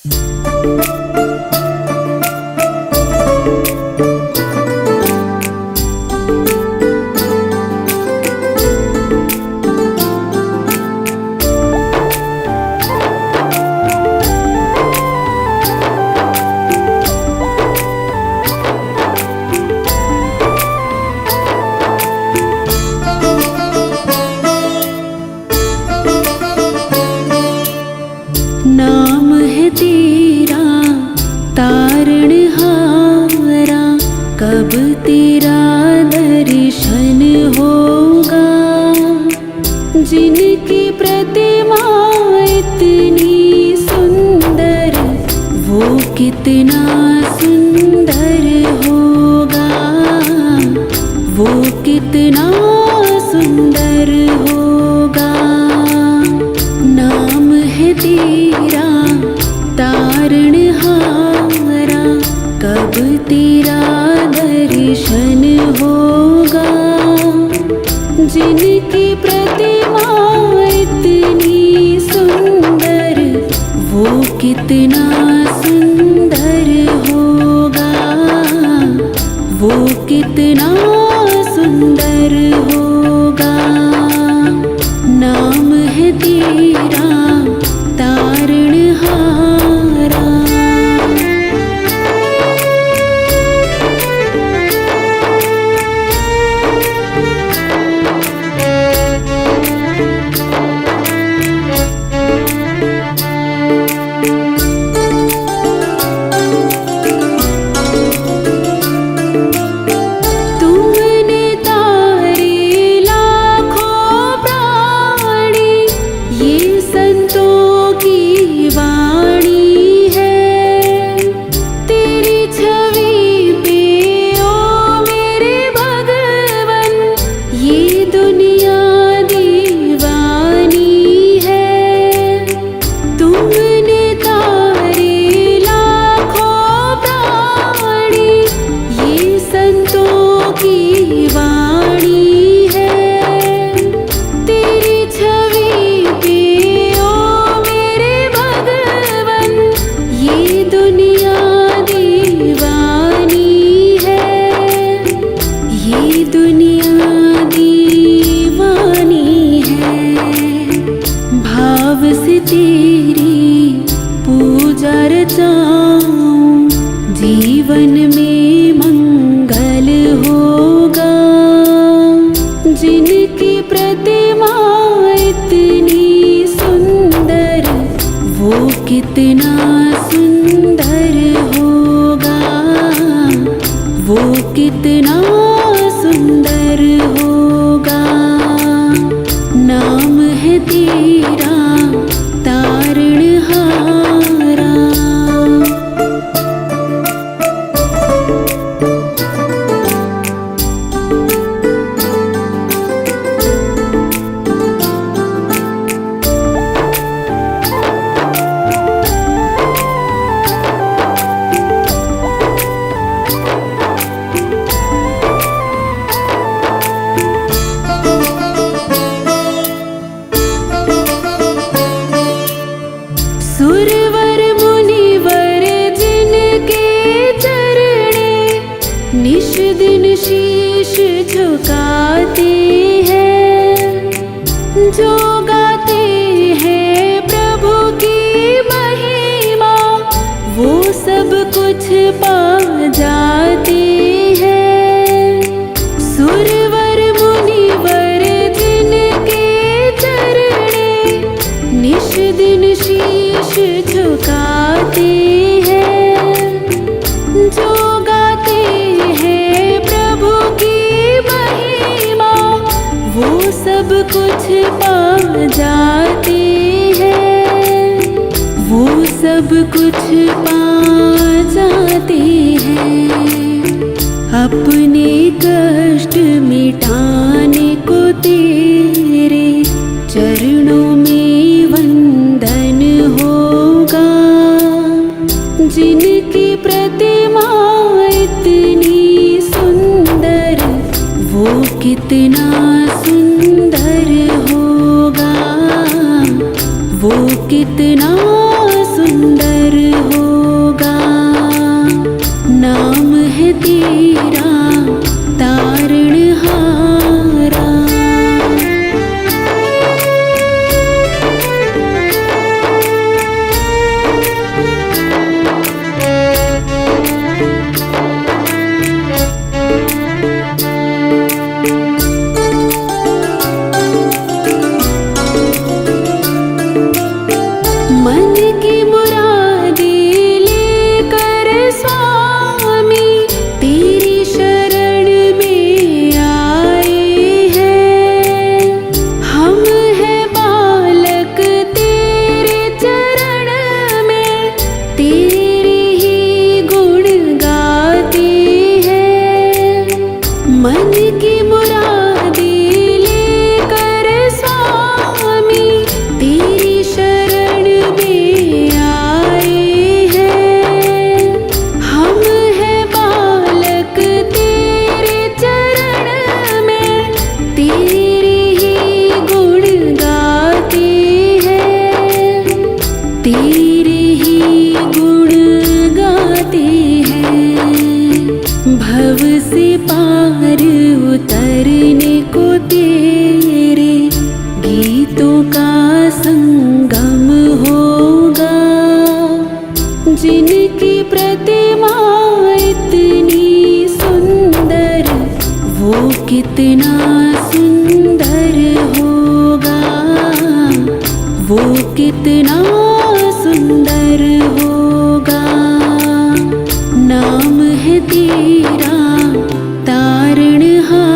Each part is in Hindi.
नाम है तेरा तारणहारा, कब तेरा दर्शन होगा। जिनकी प्रतिमा इतनी सुंदर, वो कितना सुंदर होगा, वो कितना सुंदर होगा। नाम है तेरा तारणहारा, कब तेरा दर्शन होगा। जिनकी प्रतिमा इतनी सुंदर, वो कितना सुंदर होगा, वो कितना सुंदर होगा। नाम है तेरा तारणहारा। तुमने तारे लाखों प्राणी, ये संतों की वाणी है। तेरी छवि पे ओ मेरे भगवन, ये दुनिया दीवानी है। तुमने तारे लाखों प्राणी, ये संतों की वाणी है। तेरी छवि पे ओ मेरे भगवन, ये दुनिया दीवानी है, ये दुनिया दीवानी है। भाव से तेरी पूजा रचाऊं, जीवन में मंगल होगा। जिनकी प्रतिमा इतनी सुंदर, वो कितना सुंदर होगा, वो कितना सुंदर होगा। नाम है तेरा तारणहारा। सुरवर मुनिवर जिनके चरणे, निश दिन शीश झुकाते हैं। जो गाते हैं प्रभु की महिमा, वो सब कुछ पा जाते हैं। सुरवर मुनिवर जिनके चरणे, निश दिन शीश झुकाते हैं। जो गाते हैं प्रभु की महिमा, वो सब कुछ पा जाते हैं, वो सब कुछ पा जाते हैं। अपने कष्ट मिटाने को तेरे चरणों में वंदन होगा। जिनकी प्रतिमा इतनी सुंदर, वो कितना सुंदर होगा, वो कितना सुंदर मन की मुरादें लेकर स्वामी तेरी शरण में आए हैं। हम हैं बालक तेरे चरण में, तेरे ही गुण गाते हैं। मन की मुरादें लेकर स्वामी तेरी शरण में आए हैं। हम हैं बालक तेरे चरण में, तेरे ही गुण गाते हैं। तेरे ही गुण गाते हैं। भव से पार उतरने को तेरे गीतों का संगम होगा। जिनकी प्रतिमा इतनी सुंदर, वो कितना सुंदर होगा। वो कितना सुंदर होगा। नाम है तेरा तारणहारा।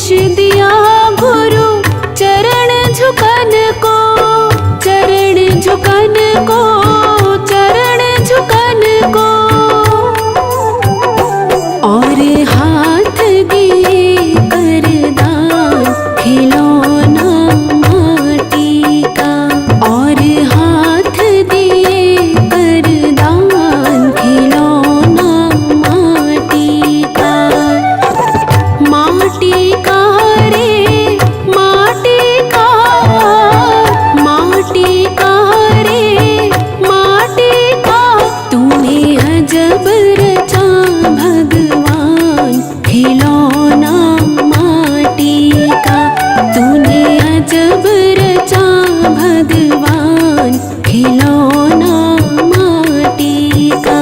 उपदेश दिया गुरु चरण झुकन को, चरण झुकन को, चरण झुकन को। और हाथ दिए वरदान खिलौना माटी का, और हाथ दिए वरदान खिलौना माटी का। माटी का रे माटी का, माटी का रे माटी का। तूने अजब रचा भगवान खिलौना माटी का, तूने अजब रचा भगवान खिलौना माटी का।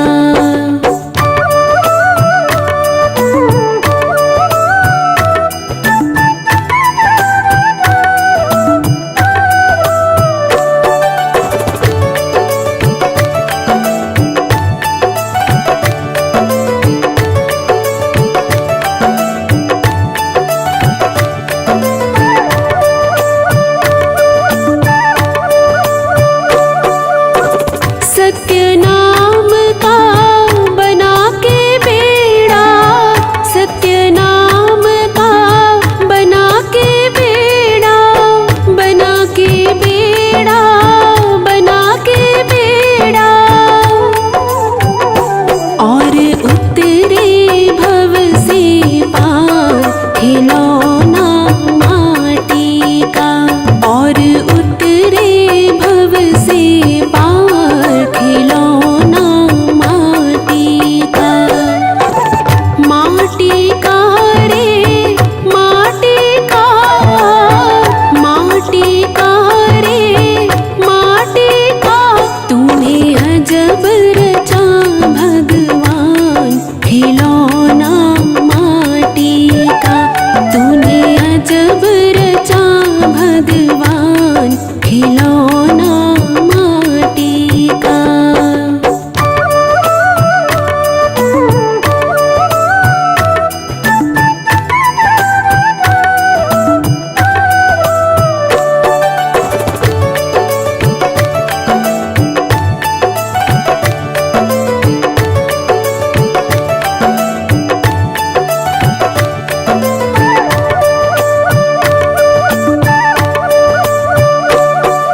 सत्य नाम का बना के बेड़ा, सत्य नाम का बना के बेड़ा, बना के बेड़ा, बना के बेड़ा। और उतरे भव से पार खिलौना माटी का, और उतरे भव से पार खिलौना माटी का। माटी का रे माटी का, माटी का रे माटी का। तूने अजब रचा भगवान खिलौना माटी का, तूने अजब रचा भगवान खिलौना माटी का।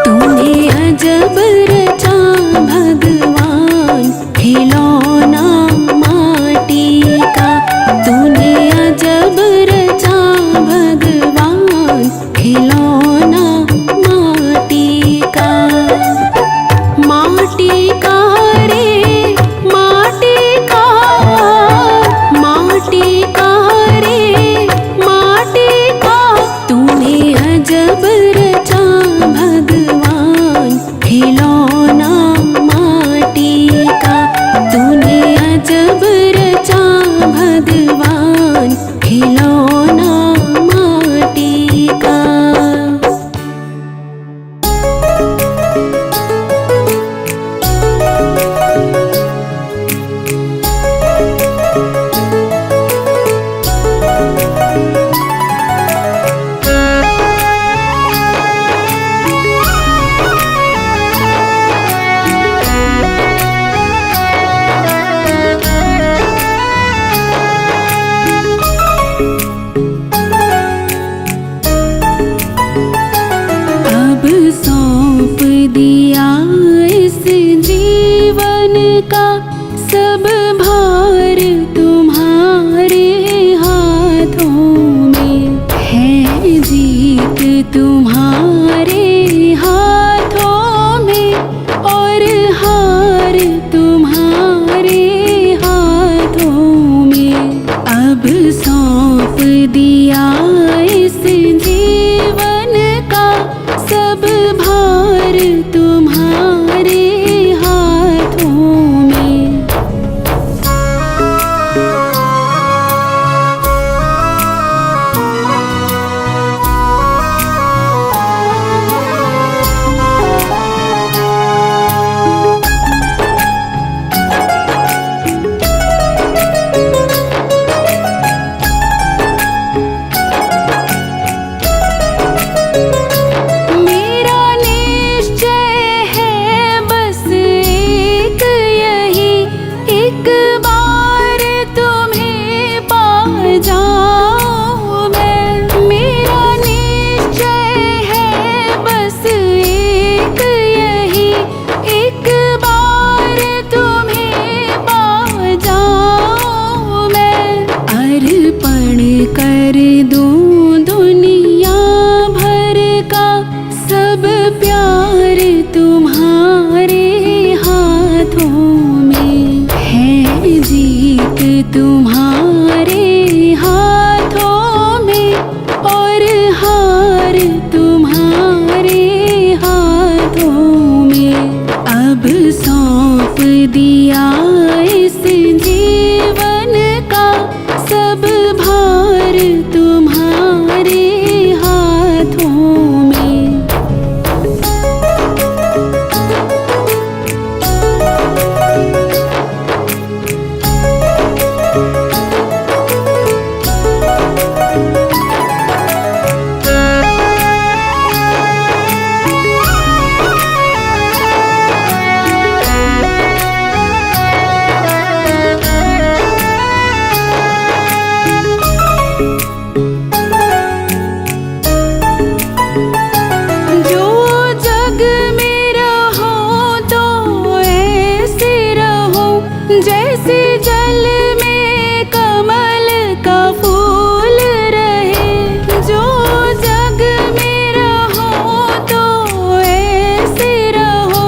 तूने अजब रचा भगवान खिलौना माटी का, तूने अजब रचा भगवान खिलौना माटी का। माटी का रे माटी का, माटी का रे माटी का। तूने अजब रचा भगवान खिलौना माटी का, तूने अजब रचा भगवान खिलौना माटी का। अब सौंप दिया इस जीवन का सब भार तुम्हारे हाथों में है। जीत तुम्हारे हाथों में और हार तुम्हारे हाथों में। अब सौंप दिया इस जीवन का सब भार तुम्हारे हाथों में। सौंप दिया इस जीवन का सब भार तुम्हारे हाथों में। जैसे जल में कमल का फूल रहे, जो जग में रहो तो ऐसे रहो,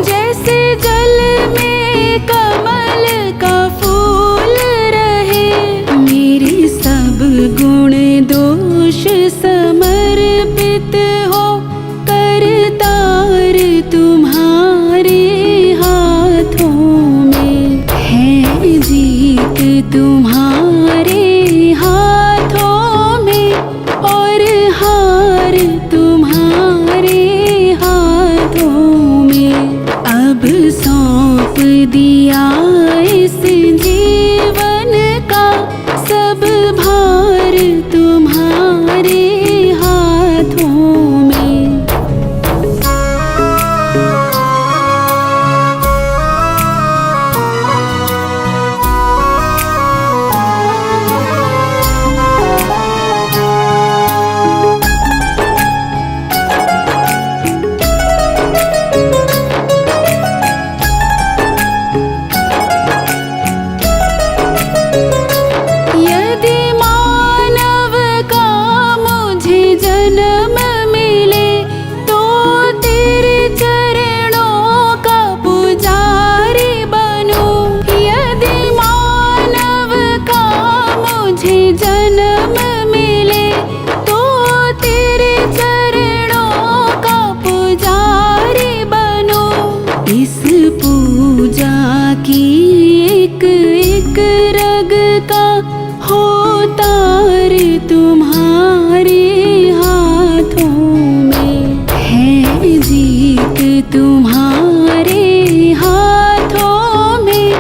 जैसे जल में कमल का फूल रहे। मेरे सब गुण दोष समर्पित हो, करतार तुम्हारे हाथों में। है जीत तुम्हारे हाथों में और हार तुम्हारे हाथों में। अब सौंप दिया इस जीवन का सब भार तुम्हारे हाथों में। जन्म मिले तो तेरे चरणों का पुजारी बनूं। यदि मानव का मुझे जन्म मिले तो तेरे चरणों का पुजारी बनूं। इस पूजा की एक एक रग का हो तार तुम्हारे हाथों में। है जीत तुम्हारे हाथों में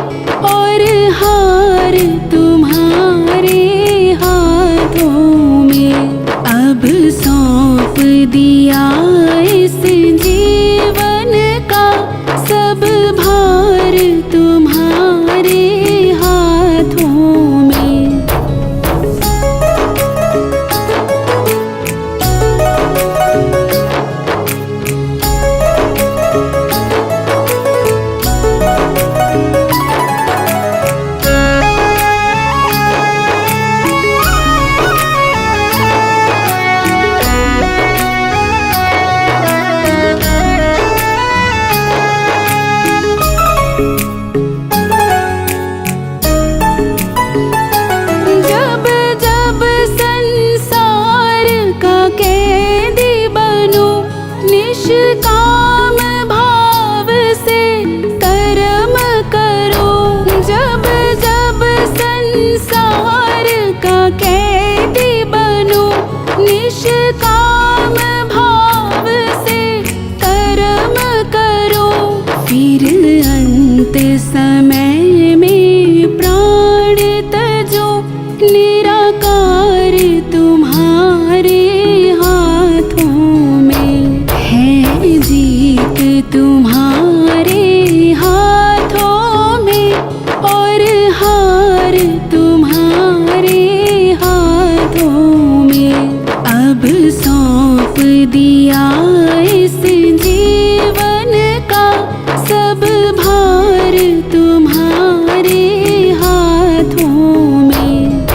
और हार तुम्हारे हाथों में। अब सौंप दिया इस जीवन का सब भार तुम्हारे हाथों में। निष्काम भाव से कर्म करो। जब जब संसार का कैदी बनो, निष्काम भाव से कर्म करो। फिर अंत समय में प्राण तजो, निराकार तुम्हारे हाथों में। है जीत तुम्हारे हाथों में और हार तुम्हारे हाथों में। अब सौंप दिया इस जीवन का सब भार तुम्हारे हाथों में।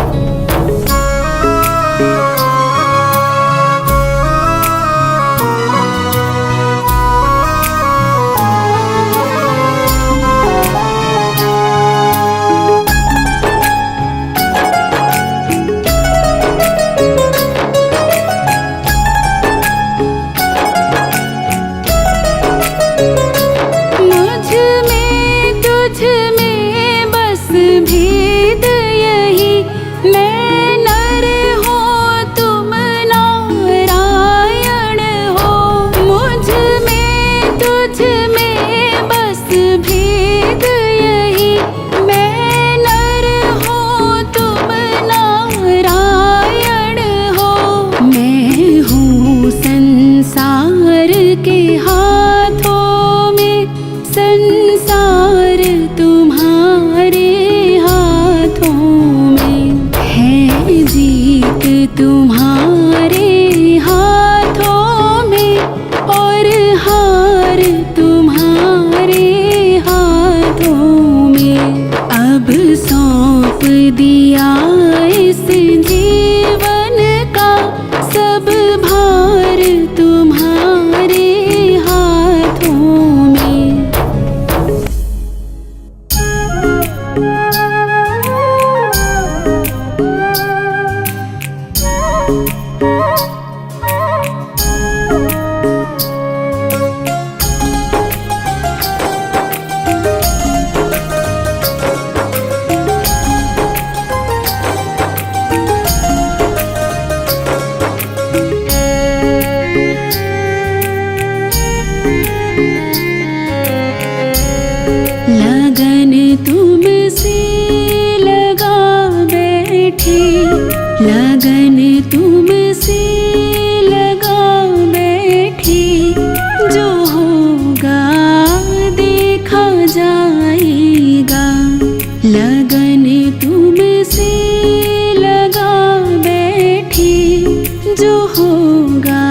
बैठी, लगन तुमसे लगा बैठी, जो होगा देखा जाएगा। लगन तुमसे लगा बैठी, जो होगा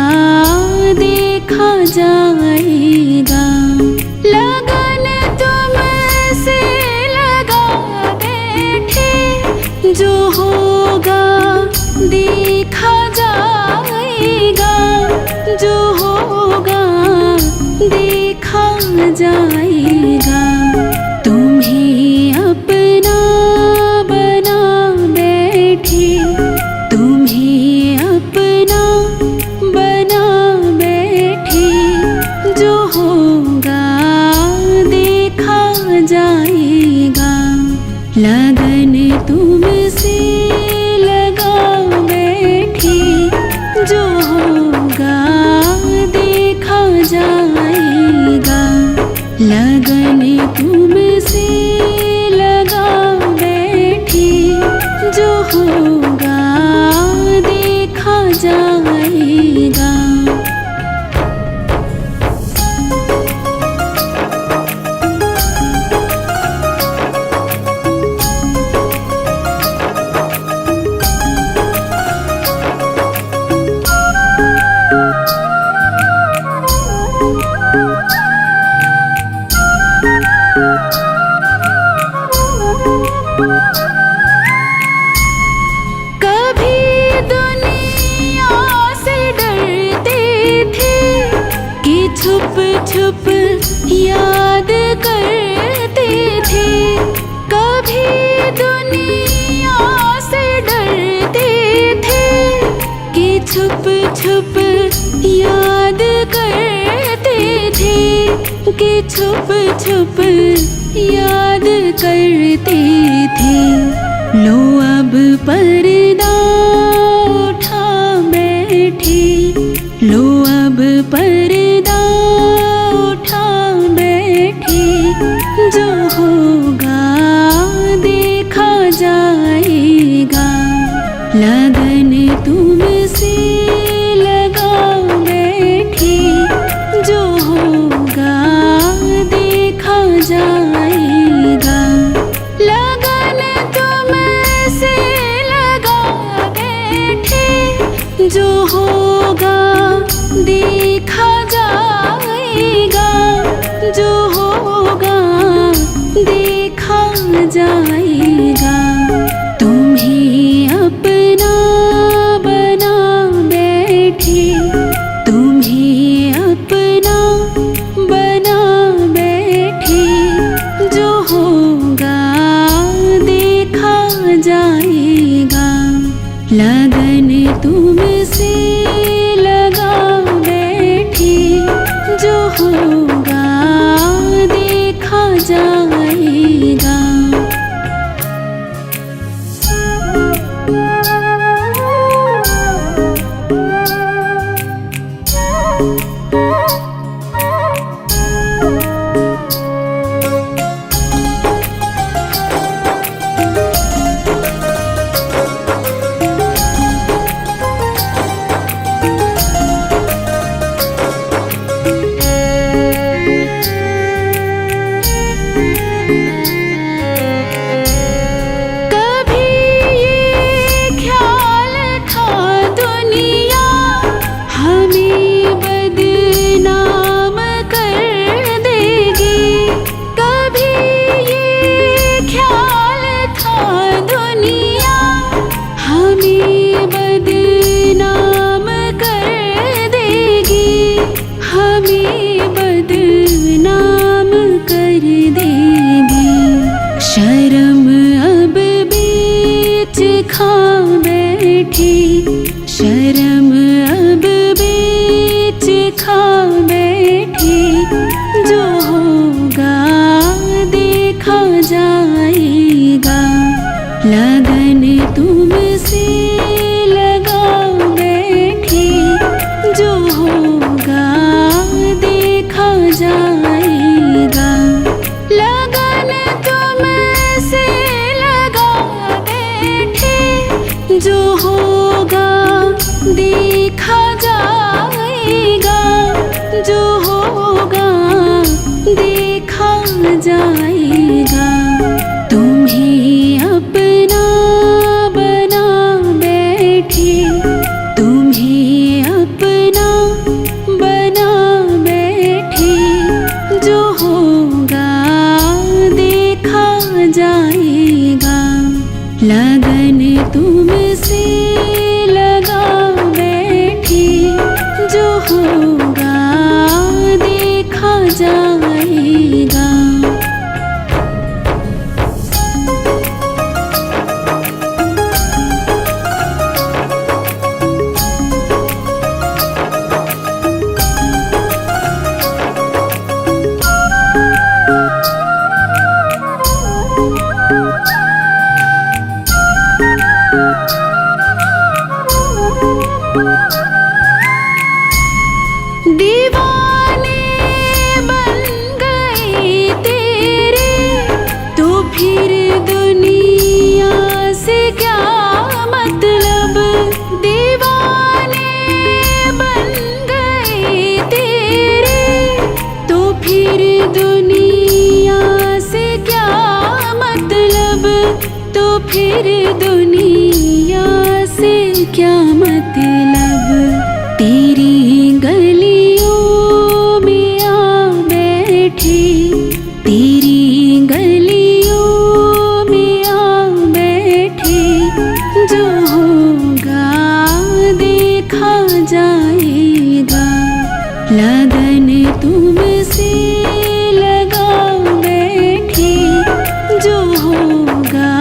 देखा जाएगा। लगन तुमसे लगा बैठी, जो होगा देखा जाएगा। जो होगा देखा जाएगा। तुम्हें अपना बना बैठी, तुम्हें अपना बना बैठी, जो होगा देखा जाएगा। लगन तुमसे लगा बैठी, जो होगा देखा जाएगा। लगन तुमसे लगा बैठी, जो होगा देखा जाएगा। कभी दुनिया से डरते थे कि छुप छुप याद करते थे। कभी दुनिया से डरते थे कि छुप छुप याद करते थे, कि छुप छुप याद करते थे। लो अब पर्दा उठा बैठी, लो अब पर्दा उठा बैठी, जो होगा देखा जाएगा। लगन तुमसे लगा बैठी, जो होगा देखा जाएगा। लगन तुमसे लगा बैठी, जो होगा देखा जाएगा। जो होगा देखा जाएगा। तुम्हें अपना बना बैठी, तुम्हें अपना बना बैठी, जो होगा देखा जाएगा। लगन तुमसे लगा बैठी, जो होगा देखा जाएगा। जो होगा देखा जाएगा, जो होगा देखा जाएगा। तुम्हें अपना बना बैठे, तुम्हें अपना बना बैठे, जो होगा देखा जाएगा। लगन तुमसे लगा बैठे, जो होगा देखा जाएगा। दीवाने बन गए तेरे, तो फिर दुनिया से क्या मतलब। दीवाने बन गए तेरे, तो फिर दुनिया से क्या मतलब, तो फिर दुनिया से क्या मतलब। तेरी गलियों में आ बैठे, तेरी गलियों में आ बैठे, जो होगा देखा जाएगा। लगन तुमसे लगा बैठे, जो होगा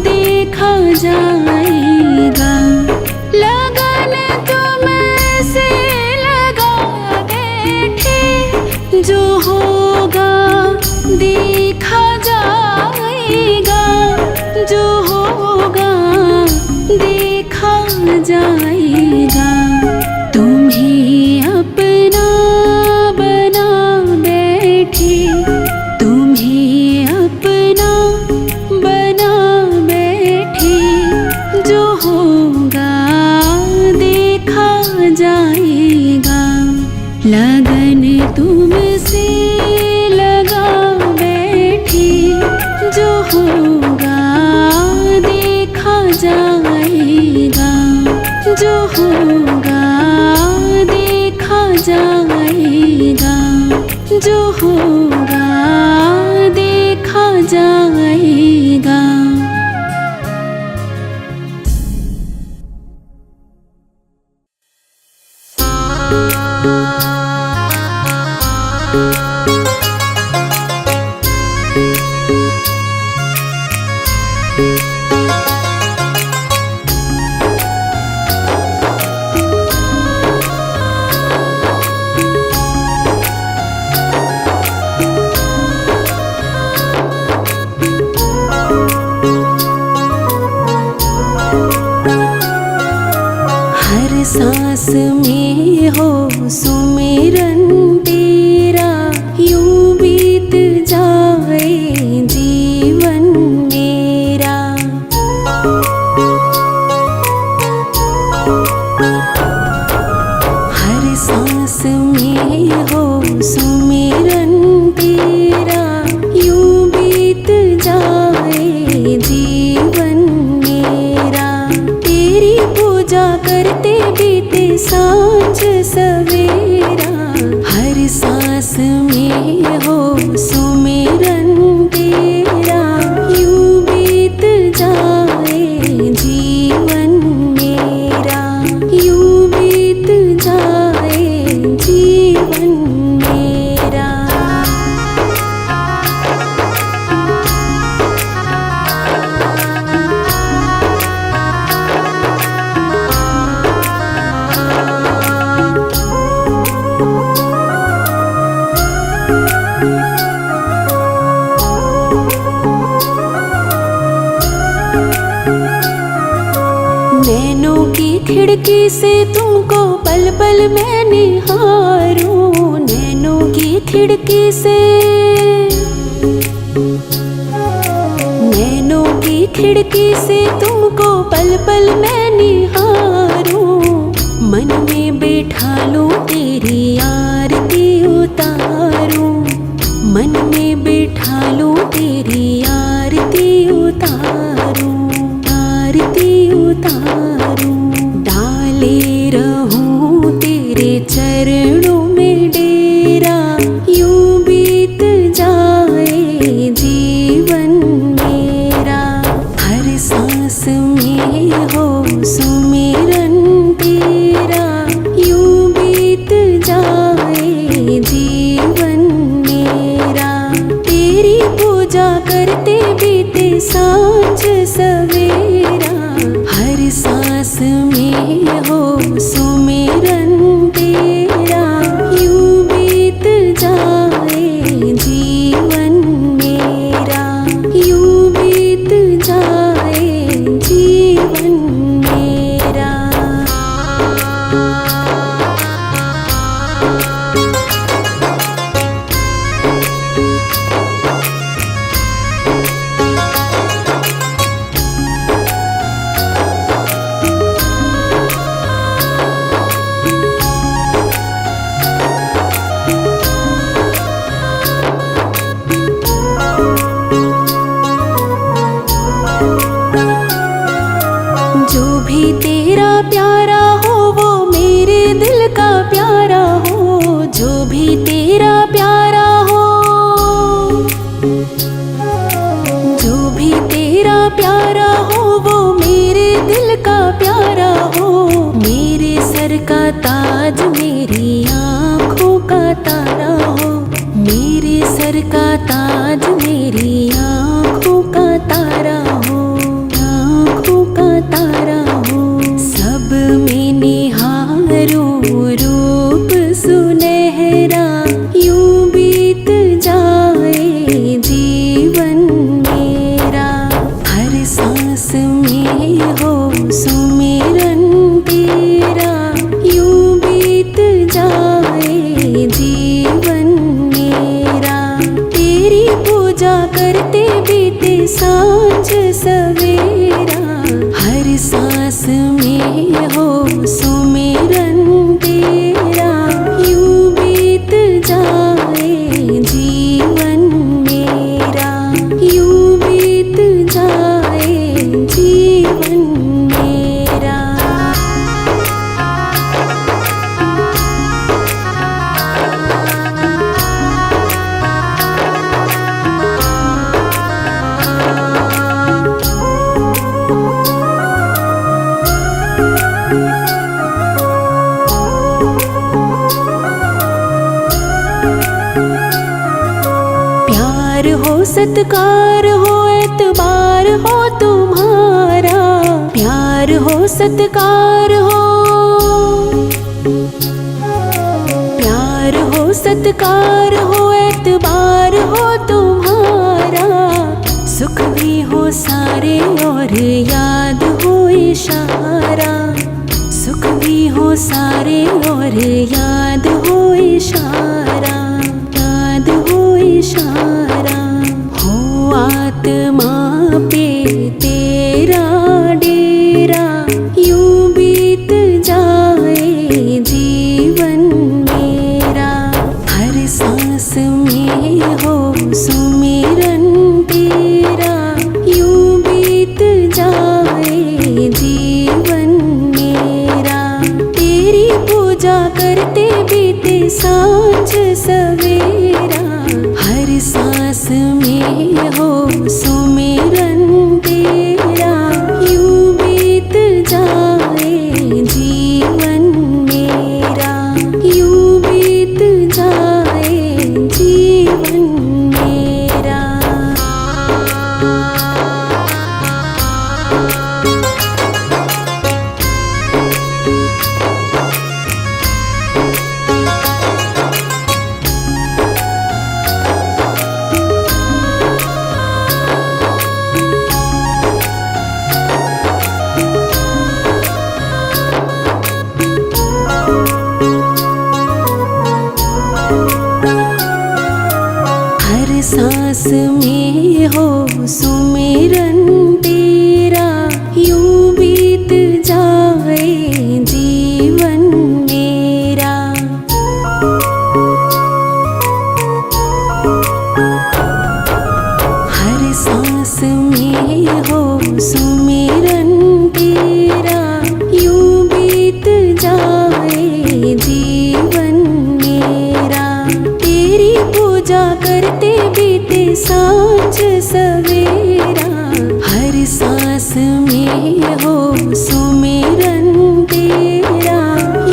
देखा जाएगा। लगन तुमसे लगा बैठे, जो होगा देखा जाएगा, जो होगा देखा जाएगा। तुम्हें अपना बना बैठे, तुम्हें अपना बना बैठे, जो होगा देखा जाएगा। लगन तुमसे लगा बैठे, जो होगा देखा जाएगा, जो होगा देखा जाएगा, जो होगा देखा जाएगा। हर सांस में हो सुमिरन तेरा, यूं बीत जाए जीवन मेरा। हर सांस में हो सुमिरन तेरा, यूं बीत जाए जीवन मेरा। तेरी पूजा करते बीते सांझ सवेरा। हर सांस में हो सुमिरन तेरा, यूं बीत जाए जीवन मेरा, यूं बीत जाए जीवन मेरा। नैनों की खिड़की से तुमको पल पल मैं निहारूं। नैनों की खिड़की से, नैनों की खिड़की से तुमको पल पल मैं निहारूं, मन में बैठा लूं तेरी आरती उतारूं, मन में बैठा लूं तेरी आरती उतारूं, आरती उतारूं। डाले रहूं तेरे चरणों में डेरा, यूं बीत जाए जीवन मेरा। हर सांस में हो सुमिरन तेरा, यूं बीत जाए जीवन मेरा। तेरी पूजा करते बीते सांझ सवेरा, हर सांस में हो सुमिरन तेरा, यूं बीत जाए जीवन मेरा, यूं बीत जाए जीवन मेरा। जो भी तेरा प्यारा हो वो मेरे दिल का प्यारा हो, जो भी तेरा प्यारा हो, जो भी तेरा प्यारा हो वो मेरे दिल का प्यारा हो। मेरे सर का ताज मेरी आँखों का तारा हो, मेरे सर का ताज मेरी आँखों का तारा हो, आँखों का तारा हो। सब में निहारूं रूप सुनहरा, यूं बीत जाए जीवन मेरा। हर सांस में हो सुमिरन तेरा, यूं बीत जाए जीवन मेरा। तेरी पूजा करते बीते सांझ सवेरा, हर सांस में हो सुमिरन तेरा, यूं बीत जाए जीवन मेरा, यूं बीत जाए जीवन मेरा। प्यार हो सत्कार हो एतबार हो तुम्हारा, प्यार हो सत्कार हो, प्यार हो सत्कार हो एतबार हो तुम्हारा। सुख भी हो सारे और याद हो इशारा, सुख भी हो सारे और याद हो इशारा, याद हो इशारा। हो आत्मा पे तेरा डेरा, यूं बीत जाए जीवन मेरा। हर सांस में हो सुमिरन तेरा, यूं बीत जाए जीवन मेरा। तेरी पूजा करते बीते सांझ सवेरा, हर सांस में हो सुमिरन तेरा, यूं बीत जाए जीवन मेरा, यूं बीत जाए जीवन मेरा। सांस में हो सुमिरन तेरा। सांस में हो सुमिरन तेरा, यूं बीत जाए जीवन मेरा। तेरी पूजा करते बीते सांझ सवेरा, हर सांस में हो सुमिरन तेरा,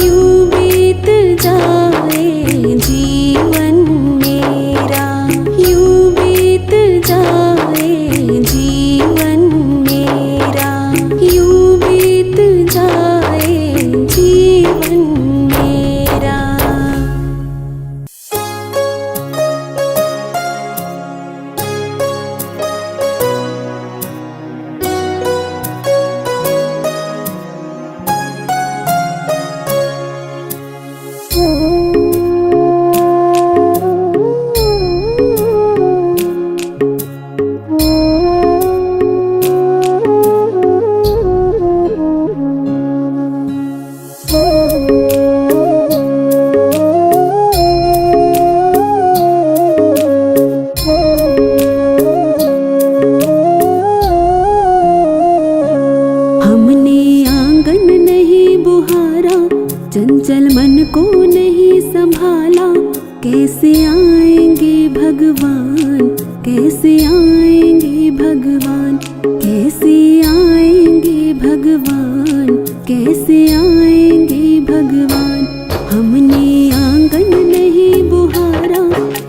यूं बीत जाए जीवन मेरा, यूं बीत जाए जीवन मेरा, यूं बीत जाए जीवन मेरा। हमने आंगन नहीं बुहारा, चंचल मन को नहीं संभाला, कैसे आएंगे भगवान, कैसे आएंगे भगवान, कैसे आएंगे भगवान, कैसे आएंगे भगवान। हमने आंगन नहीं बुहारा,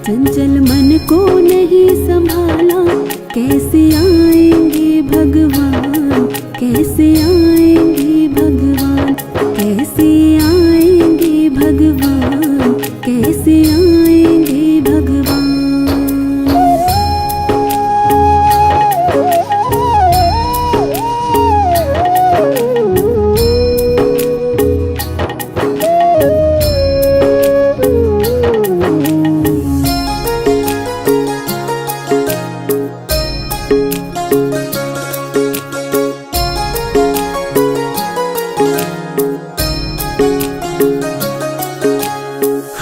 चंचल मन को नहीं संभाला, कैसे आएंगे भगवान, कैसे आएंगे भगवान, कैसे आएंगे भगवान, कैसे आएंगे भगवान।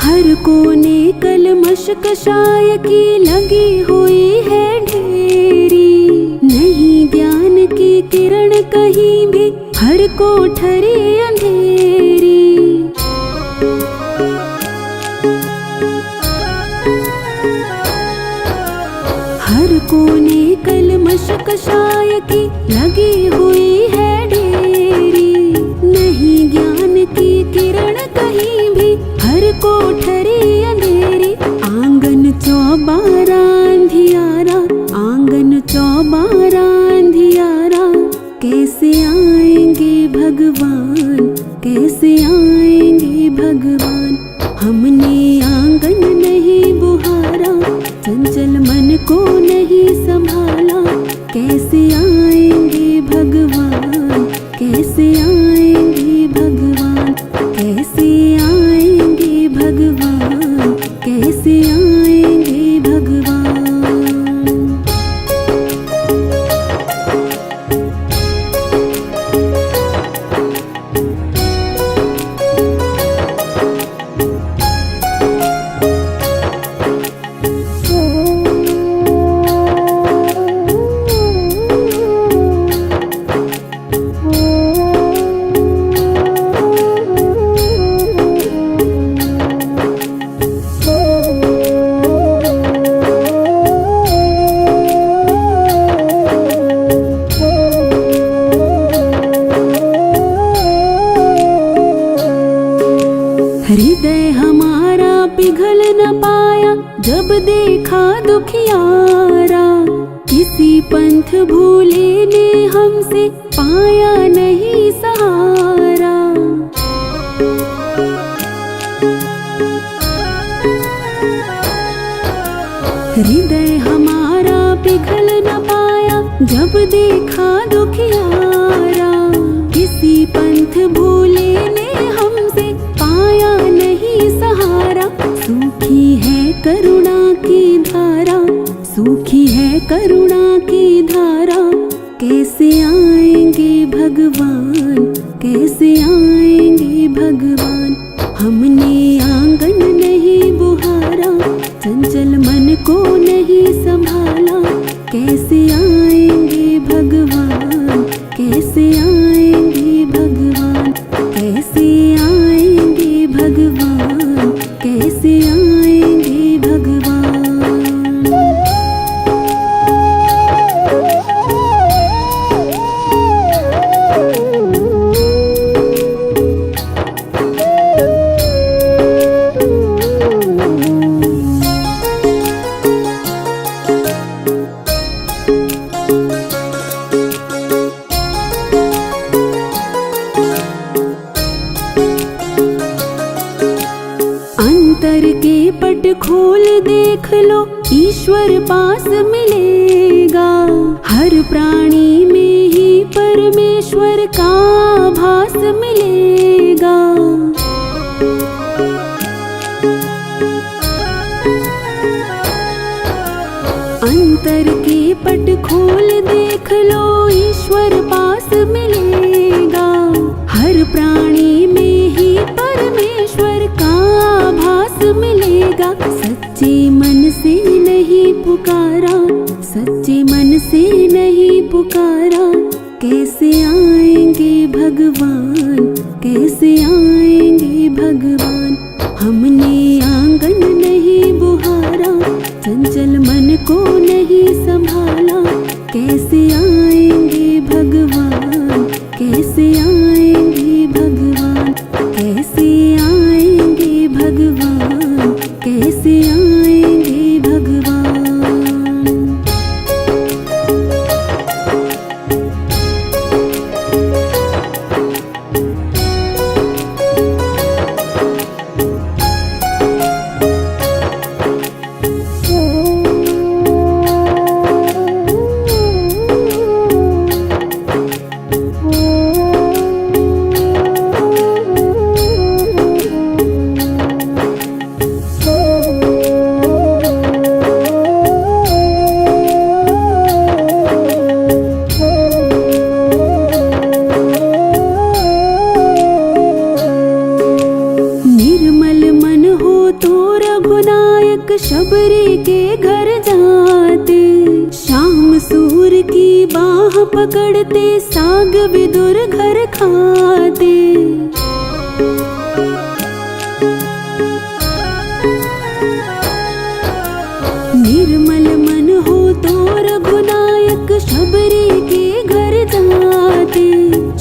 हर कोने कलमश कषाय की लगी हुई है ढेरी, नहीं ज्ञान की किरण कहीं भी, हर कोठरी अंधेरी। हर कोने कलमश कषाय की लगी हुई है ढेरी, नहीं ज्ञान की किरण कहीं भी, हर कोठरी अंधेरी। आंगन चौबारा अंधियारा, आंगन चौबारा अंधियारा, कैसे आएंगे भगवान, कैसे आएंगे भगवान। हमने आंगन नहीं बुहारा, चंचल मन को नहीं संभाला, कैसे आएंगे भगवान, कैसे आएंगे भगवान, कैसे आएंगे भगवान, कैसे आएंगे भगवान। हृदय हमारा पिघल न पाया, जब देखा दुखियारा, किसी पंथ भूले ने हमसे पाया नहीं सहारा। हृदय हमारा पिघल न पाया, जब देखा दुखियारा, किसी पंथ भूले ने हमसे पाया नहीं सहारा। सूखी है करुणा की धारा, सूखी है करुणा की धारा, कैसे आएंगे भगवान, कैसे आएंगे भगवान। हमने आंगन नहीं बुहारा, चंचल मन को नहीं संभाला, कैसे कैसे आएंगे भगवान, कैसे आएंगे भगवान, कैसे आएंगे भगवान, कैसे आएंगे भगवान। अंतर के पट खोल देख लो, ईश्वर पास मिलेगा। हर प्राणी में ही परमेश्वर का भास मिलेगा। अंतर के पट खोल देख लो, ईश्वर पास मिलेगा। हर प्राणी में ही परमेश्वर का भास मिलेगा। सच्चे मन से नहीं पुकारा, सच्चे मन से नहीं पुकारा, कैसे आएंगे भगवान, कैसे आएंगे भगवान। हमने आंगन नहीं बुहारा, चंचल मन को नहीं संभाला, कैसे आएंगे भगवान, कैसे आएंगे भगवान, कैसे आएंगे भगवान, कैसे आएंगे भगवान। शबरी के घर जाते, शाम सूर की बाह पकड़ते, साग विदुर घर खाते। निर्मल मन हो तो रघुनायक, शबरी के घर जाते,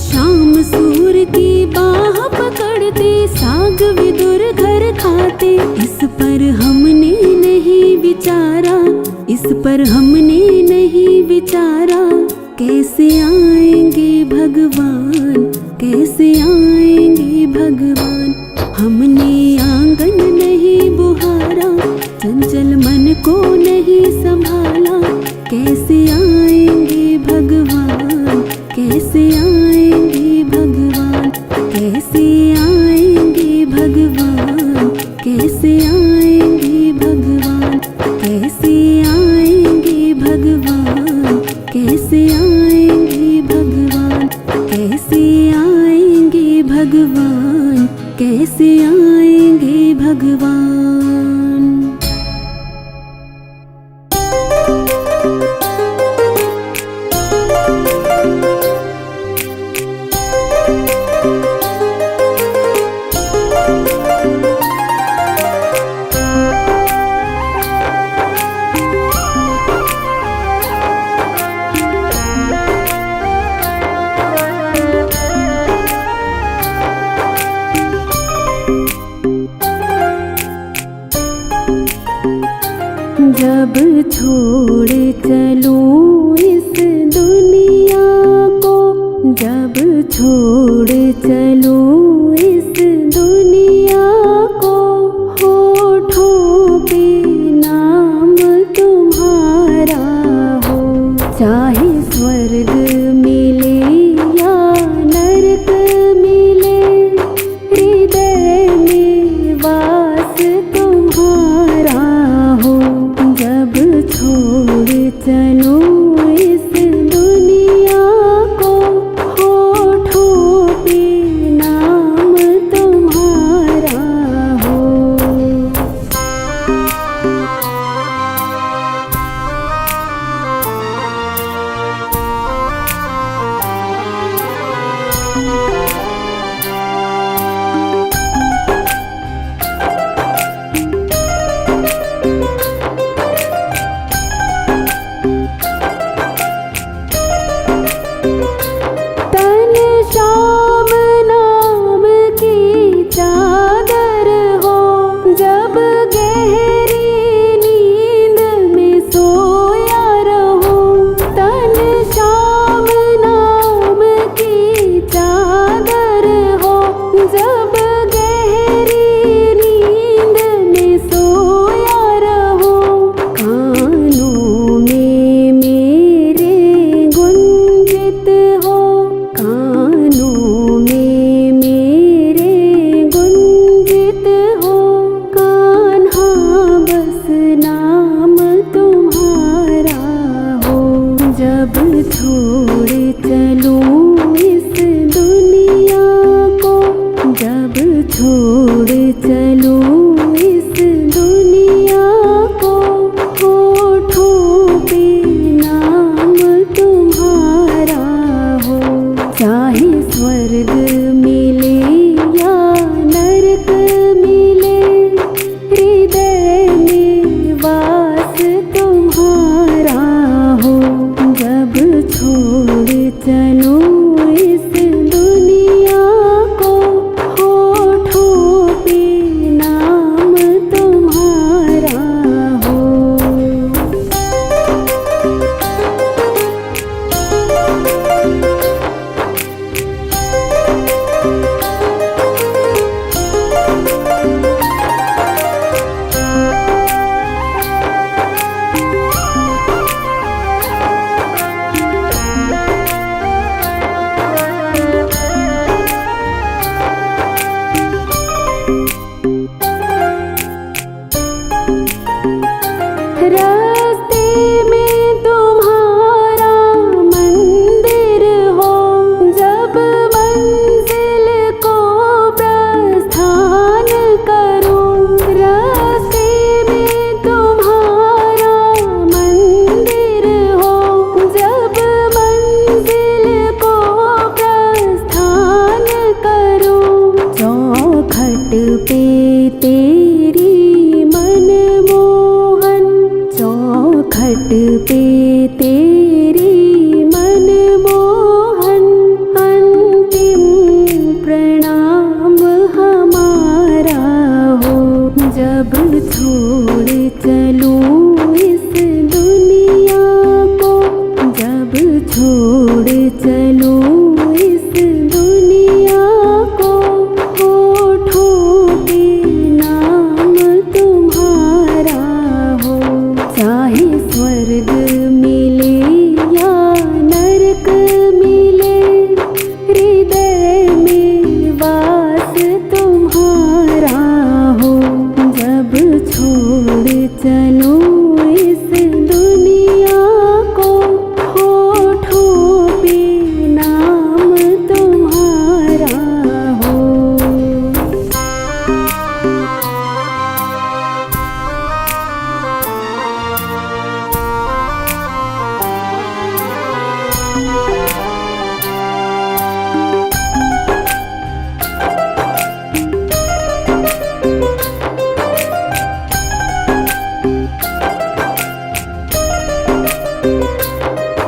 शाम सूर की बाह पकड़ते, साग विदुर घर खाते। इस पर हमने नहीं विचारा, इस पर हमने नहीं विचारा, कैसे आएंगे भगवान, कैसे आएंगे भगवान। हमने आंगन नहीं बुहारा, चंचल मन को नहीं संभाला, कैसे आएंगे भगवान, कैसे आएंगे भगवान, कैसे आएंगे भगवान, कैसे आएंगे भगवान, कैसे आएंगे भगवान, कैसे आएंगे भगवान, कैसे आएंगे भगवान, कैसे आएंगे भगवान। जब छोड़ चलूं इस दुनिया को, जब छोड़ चलूं इस दुनिया को, होठों पे नाम तुम्हारा हो। चाहे स्वर्ग मिले या नरक मिले, हृदय में वास तुम्हारा हो। जब छोड़ चलो इस दुनिया को, होठों पे नाम तुम्हारा हो। जब छोड़ चलूं इस दुनिया को, जब छोड़ चलूं इस दुनिया को, होठों पे नाम तुम्हारा हो। चाहे स्वर्ग मिले या नरक मिले, हृदय में वास तुम्हारा हो। जब छोड़ चलूं इस दुनिया को, होठों पे नाम तुम्हारा हो। रास्ते में तुम्हारा मंदिर हो, जब मंजिल को प्रस्थान करूं। रास्ते में तुम्हारा मंदिर हो, जब मंजिल को प्रस्थान करूं। चौखट पे तेरी मनमोहन, चौखट पे तेरी मनमोहन, अंतिम प्रणाम हमारा हो। जब छोड़ चलूं इस दुनिया को, जब छोड़ चलूं इस दुनिया को, होठों पे नाम तुम्हारा हो। चाहे स्वर्ग मिले या नरक मिले, हृदय में वास तुम्हारा हो। जब छोड़ चलूं इस दुनिया को, होठों पे नाम तुम्हारा हो।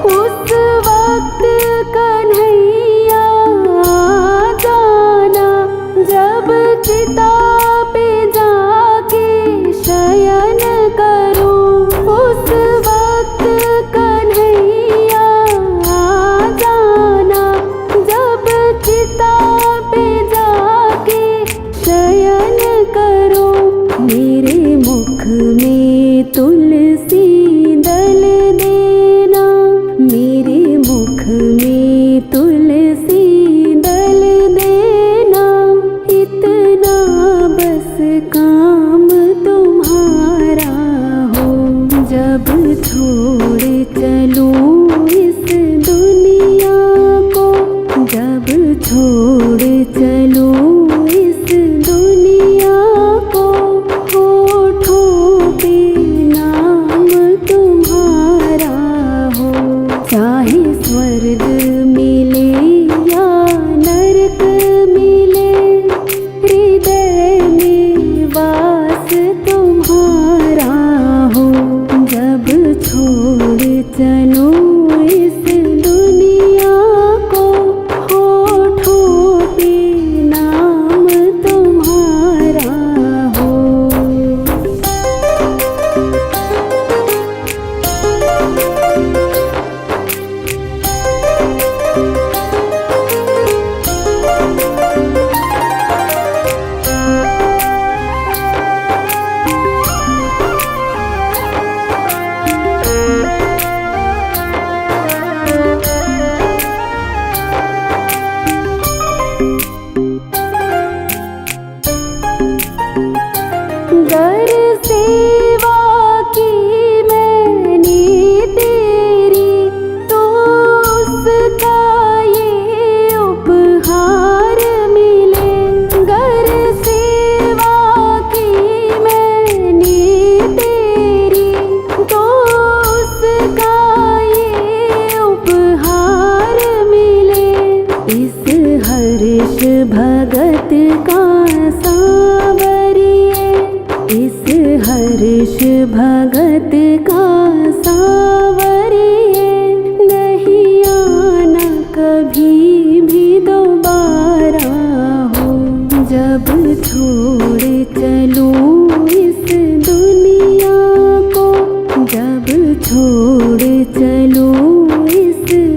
उस वक्त कन्हैया आ जाना, जब चिता पे जाके शयन करूं। उस वक्त कन्हैया आ जाना, जब चिता पे जाके शयन करूं। मेरे मुख में तुलसी दल देना, मेरे मुख में तुलसी दल देना। इतना बस काम तुम्हारा हो। जब छोड़ चलूं इस दुनिया को, जब छोड़ चलूं इस दुनिया को, होठों पे नाम तुम्हारा हो। चाहे स्वर्ग मिले या नरक मिले, हृदय में वास तुम्हारा हो। जब छोड़ चलूं इस दुनिया को, होठों पे नाम तुम्हारा हो।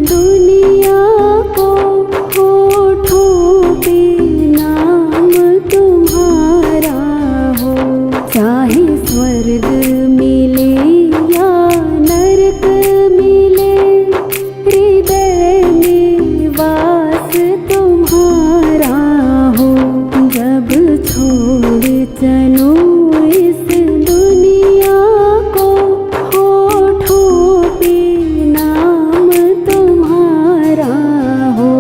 दुनिया को, होठों पे नाम तुम्हारा हो। चाहे स्वर्ग मिले या नरक मिले, हृदय में वास तुम्हारा हो। जब छोड़ चलो इस दुनिया को, होठों पे नाम तुम्हारा हो।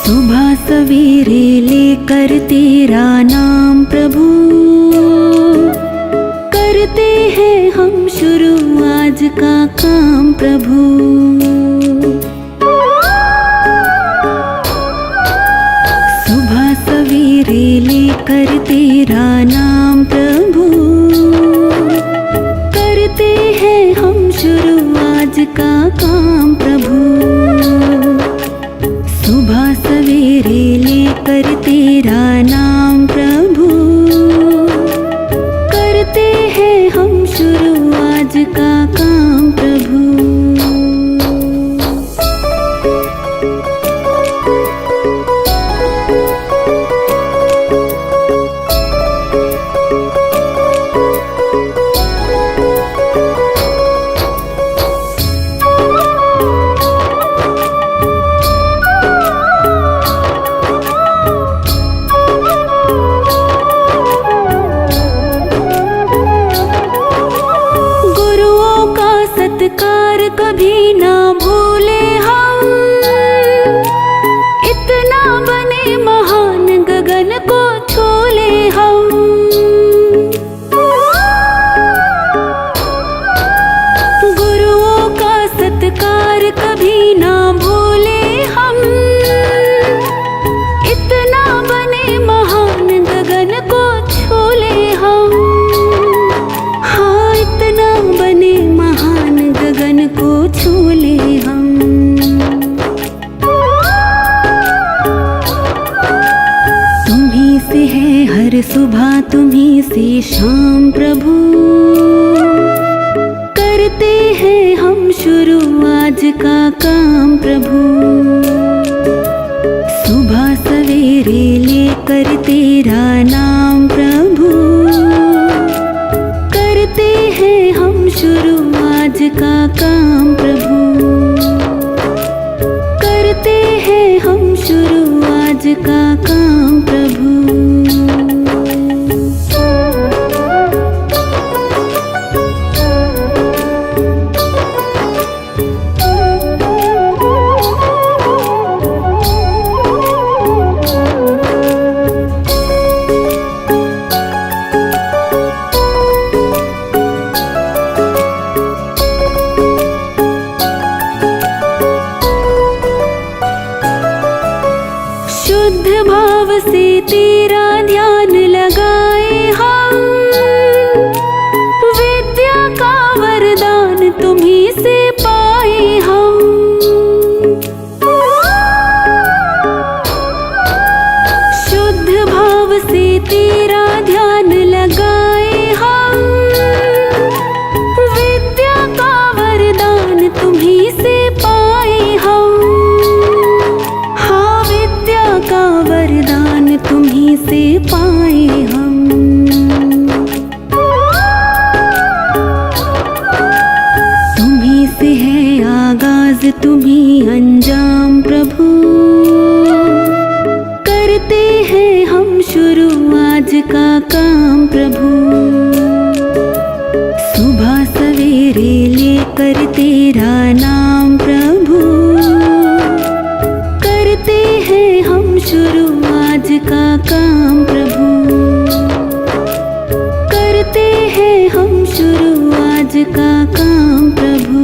सुबह सवेरे लेकर तेरा नाम प्रभु, करते हैं हम शुरू आज का काम प्रभु। सुबह सवेरे लेकर तेरा नाम प्रभु, करते हैं हम शुरू आज का काम प्रभु। सुबह सवेरे लेकर तेरा नाम प्रभु, करते हैं हम शुरू आज का काम प्रभु। सत्कार कभी ना भूले हम, इतना बने महान गगन को छोले हम। गुरुओं का सत्कार कभी ना भूले हम, इतना बने महान गगन को छोले हम। हाँ, इतना बने महान गगन को छोले हम। तुम्हीं से है हर सुबह, तुम्हीं से शाम प्रभु, करते हैं हम शुरू आज का काम प्रभु। सुबह सवेरे लेकर तेरा नाम प्रभु, करते हैं हम शुरू आज का काम प्रभु। करते हैं हम शुरू आज का काम प्रभु। शुद्ध भाव से तेरा ध्यान लगाए हम, विद्या का वरदान तुम्हीं से पाए हम। शुद्ध भाव से तेरा ध्यान लगाए हम, विद्या का वरदान तुम्हीं से पाए हम। हाँ, विद्या का वरदान तुम्हीं से पाए हम। तुम्हीं से है आगाज, तुम्हीं अंजाम प्रभु, करते हैं हम शुरू आज का काम प्रभु। सुबह सवेरे लेकर तेरा नाम प्रभु, करते हैं हम शुरू आज का काम प्रभु। करते हैं हम शुरू आज का काम प्रभु।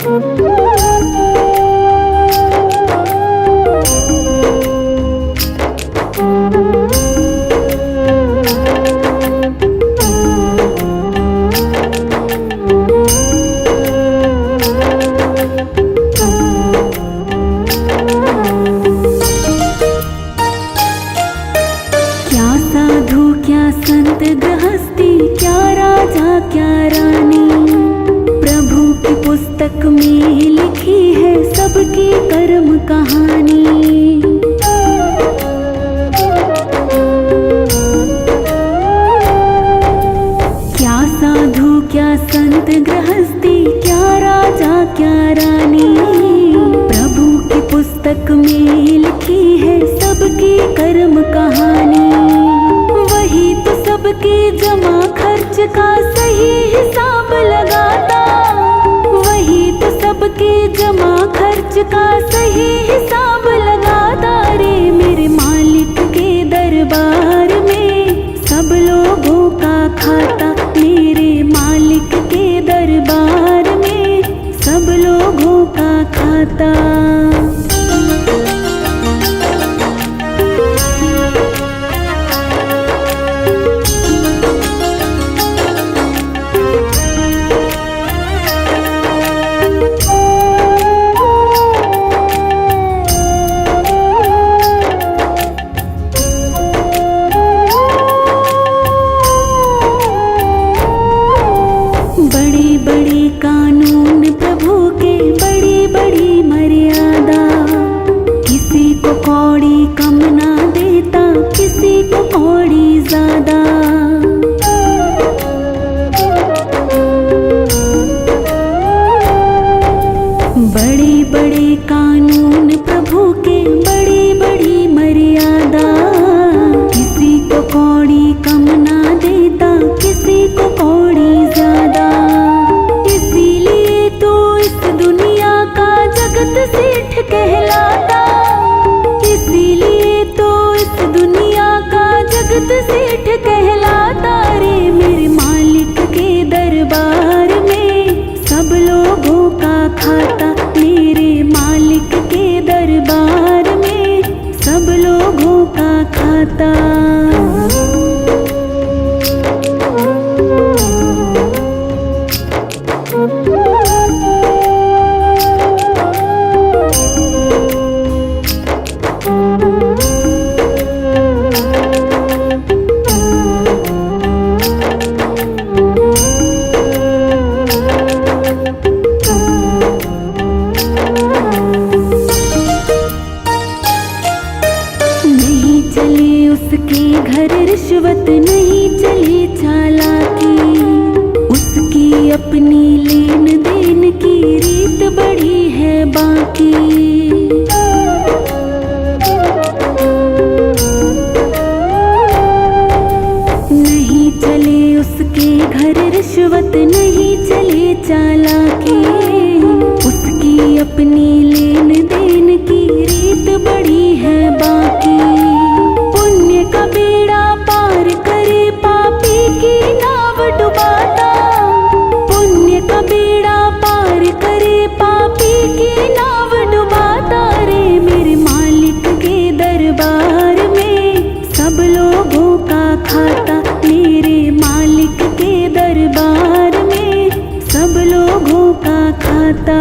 क्या साधु क्या संत गृहस्थी, क्या राजा क्या रानी, प्रभु की पुस्तक में लिखी है सबकी कर्म कहानी। क्या साधु क्या संत गृहस्थी, क्या राजा क्या रानी, प्रभु की पुस्तक में लिखी है सबकी कर्म कहानी। वही तो सबके जमा खर्च का सही हिसाब लगाता, वही तो सबके जमा खर्च का सही हिसाब लगाता। रे मेरे मालिक के दरबार में सब लोगों का खाता, मेरे मालिक के दरबार में सब लोगों का खाता। बड़ी बड़ी कानून प्रभु के, बड़ी बड़ी मर्यादा, किसी को कौड़ी कम ना देता, किसी को कौड़ी ज्यादा। बड़े बड़े कानून प्रभु के, बड़ी बड़ी मर्यादा, किसी को कौड़ी कम ना देता, किसी को कौड़ी ज्यादा। इसीलिए तो इस दुनिया का जगत सेठ कहलाता, इसीलिए तो इस दुनिया का जगत सेठ कहलाता। रे मेरे मालिक के दरबार में सब लोगों का खाता, मेरे मालिक के दरबार में सब लोगों का खाता। उसके घर रिश्वत नहीं चली चालाकी, उसकी अपनी लेन देन की रीत बड़ी है बाकी। नहीं चले उसके घर रिश्वत नहीं चले चालाकी, उसकी अपनी लेन देन की रीत बड़ी है बाकी। पुण्य का बेड़ा पार करे पापी की नाव डुबाता, पुण्य का बेड़ा पार करे पापी की नाव डुबाता। रे मेरे मालिक के दरबार में सब लोगों का खाता, मेरे मालिक के दरबार में सब लोगों का खाता।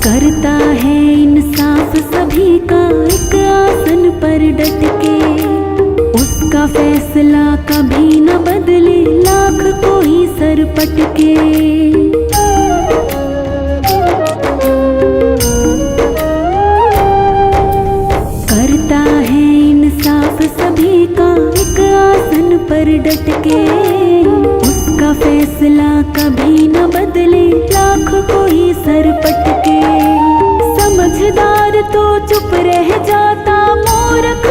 करता है इंसाफ सभी का एक आसन पर डट के, उसका फैसला कभी न बदले लाख कोई सर पटके। करता है इंसाफ सभी का एक आसन पर डट के, उसका फैसला कभी न बदले लाख कोई सर पटके। समझदार तो चुप रह जाता, मूर्ख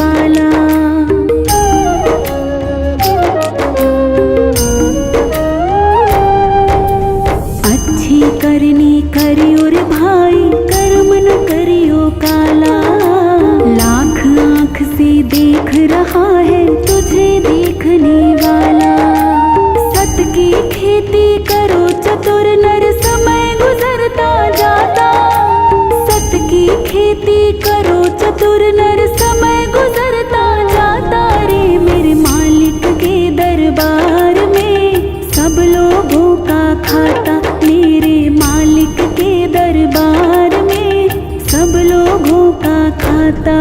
वाला। अच्छी करनी करियो रे भाई, कर्म न करियो काला। लाख आँख से देख रहा है तुझे देखने वाला। सत की खेती करो चतुर नर, समय गुजरता जाता। सत की खेती करो चतुर नर, समय गुजरता जाता। रे मेरे मालिक के दरबार में सब लोगों का खाता। मेरे मालिक के दरबार में सब लोगों का खाता।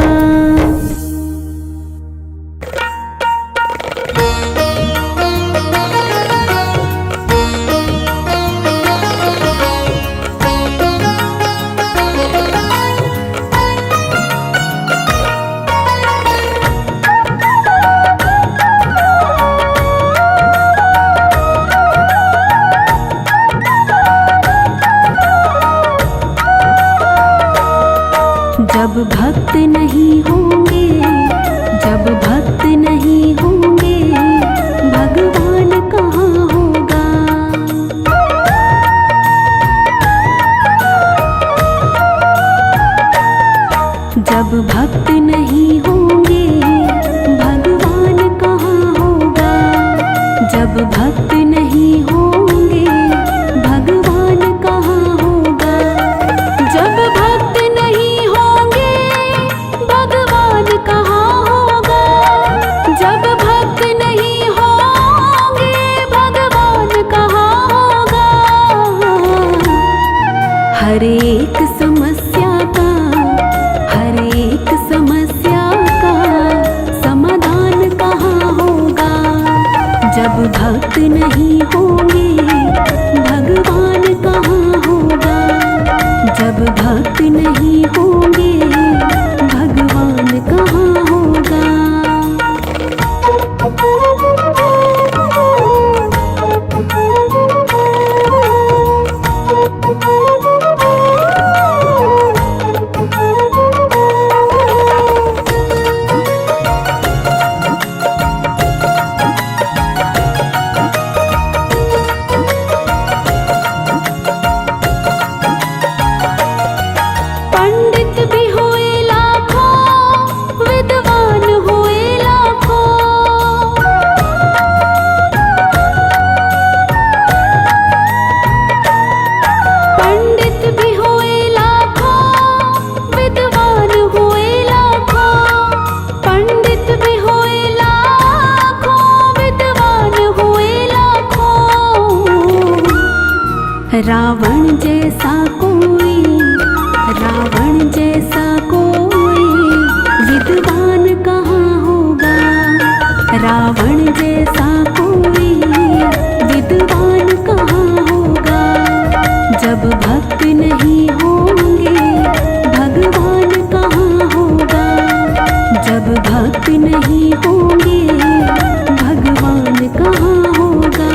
जब भक्त नहीं होंगे, जब भक्त नहीं होंगे, भगवान कहाँ होगा। जब भक्त नहीं होंगे, भगवान कहाँ होगा। जब भक्त नहीं होंगे, भगवान कहाँ होगा। जब भक्त नहीं होंगे, भगवान कहाँ होगा। जब भक्त नहीं होंगे, भगवान कहाँ होगा। हर एक समस्या का, हर एक समस्या का समाधान कहाँ होगा। जब भक्त नहीं होंगे, भगवान कहाँ होगा। जब भक्त नहीं होंगे, भगवान कहाँ होगा। पंडित भी हुए लाखों, विद्वान हुए लाखों। पंडित भी हुए लाखों, विद्वान हुए लाखों। पंडित भी हुए लाखों, विद्वान हुए लाखों। रावण जैसा कोई, रावण जैसा कोई विद्वान कहाँ होगा। रावण जैसा कोई विद्वान कहाँ होगा। जब भक्त नहीं होंगे, भगवान कहाँ होगा। जब भक्त नहीं होंगे, भगवान कहाँ होगा।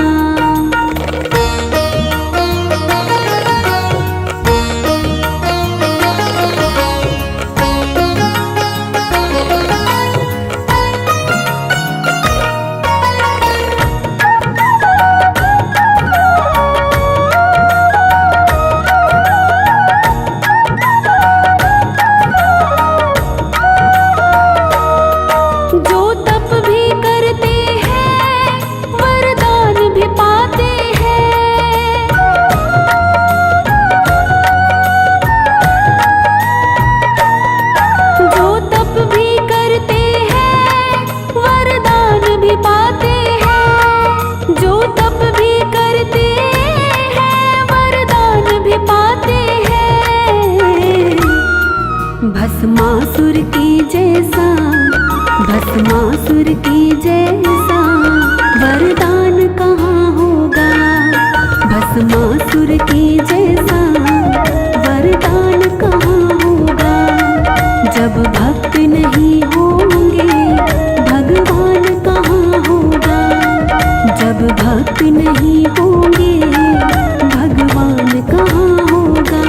जो तप भी करते हैं, वरदान भी पाते हैं। जो तप भी करते हैं, वरदान भी पाते हैं। जो तप भी करते हैं, वरदान भी पाते हैं। भस्मासुर के जैसा, भस्मासुर के जैसा वरदान कहाँ होगा। भस्मासुर के जैसा वरदान कहाँ होगा। जब भक्त नहीं होंगे, भगवान कहाँ होगा। जब भक्त नहीं होंगे, भगवान कहाँ होगा।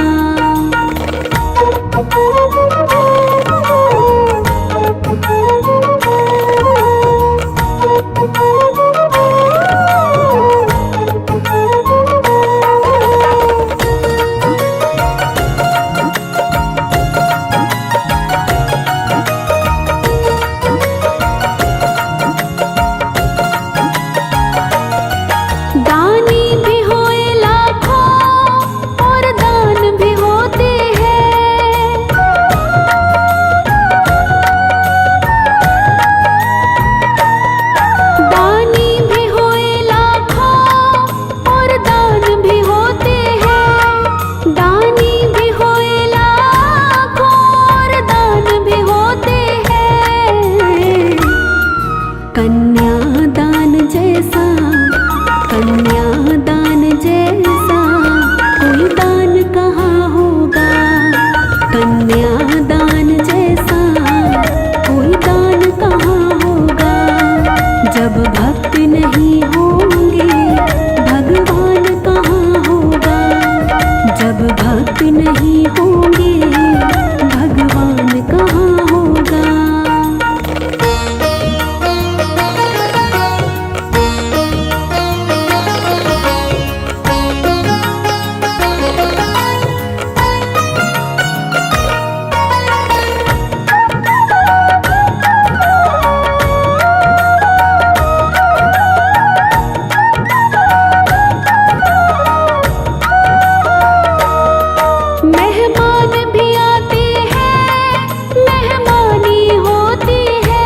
कन्यादान जैसा, कन्यादान जैसा कोई दान कहाँ होगा। कन्यादान जैसा कोई दान कहाँ होगा। जब भक्त नहीं होंगे भगवान कहाँ होगा। जब भक्त नहीं होंगे भगवान कहाँ होगा। मेहमान भी आते हैं, मेहमानी होती है।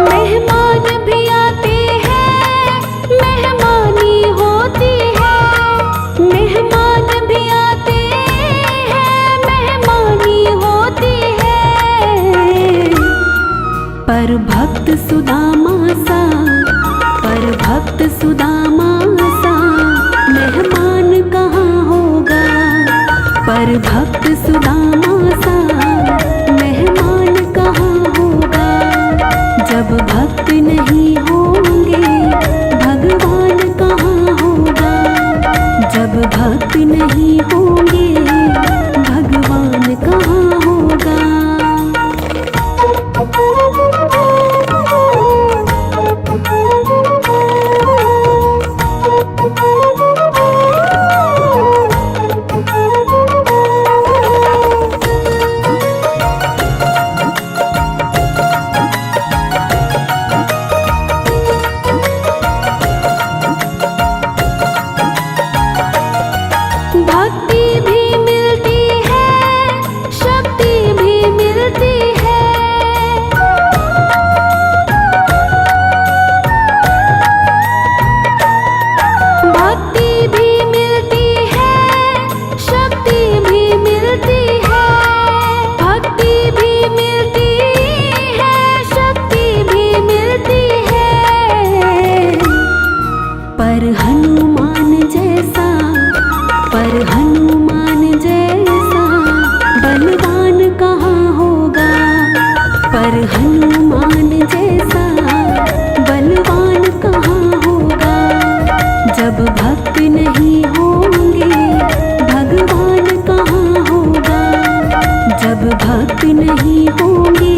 मेहमान भी आते हैं, मेहमानी होती है। मेहमान भी आते हैं, मेहमानी होती है। पर भक्त सुदामा सा, पर भक्त सुदामा सा मेहमान कहाँ होगा। पर भक्त सुदामा सा मेहमान कहाँ होगा। जब भक्त नहीं होंगे भगवान कहाँ होगा। जब भक्त नहीं होंगे भगवान कहाँ होगा। भक्ति भी मिलती है, शक्ति भी मिलती है। भक्ति भी मिलती है, शक्ति भी मिलती है। भक्ति भी मिलती है, शक्ति भी मिलती है। पर हनुमान जैसा, पर हनुमान जैसा बलवान कहाँ होगा। पर हनुमान जैसा बलवान कहाँ होगा। जब भक्त नहीं होंगे भगवान कहाँ होगा। जब भक्त नहीं होंगे